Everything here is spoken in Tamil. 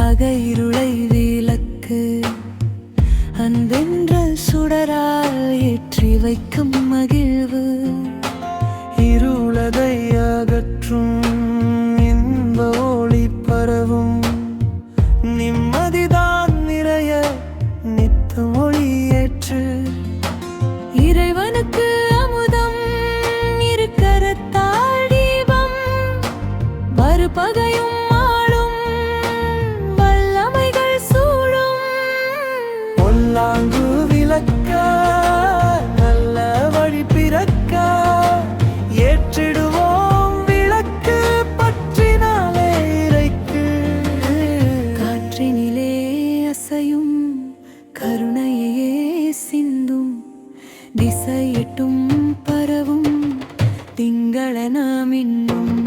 அகையிருளை விளக்கு அன்பென்ற சுடரால் ஏற்றி வைக்கும் மகிழ்வு இருளதை அகற்றும் இன்ப ஒளி பரவும் நிம்மதிதான் நிறைய நித்தம் ஒளியேற்று இறைவனுக்கு அமுதம் இருக்கரத்தால் தீபம் மறுபகையும் ஆளும் வல்லமைகள் சூழும் பொல்லாங்கு விளக்க நல்ல வழி பிறக்க ஏற்றிடுவோம் விளக்கு பற்றினாலே இறைக்கு காற்றினிலே அசையும் கருணையே சிந்தும் திசையட்டும் பரவும் திங்களென மின்னும்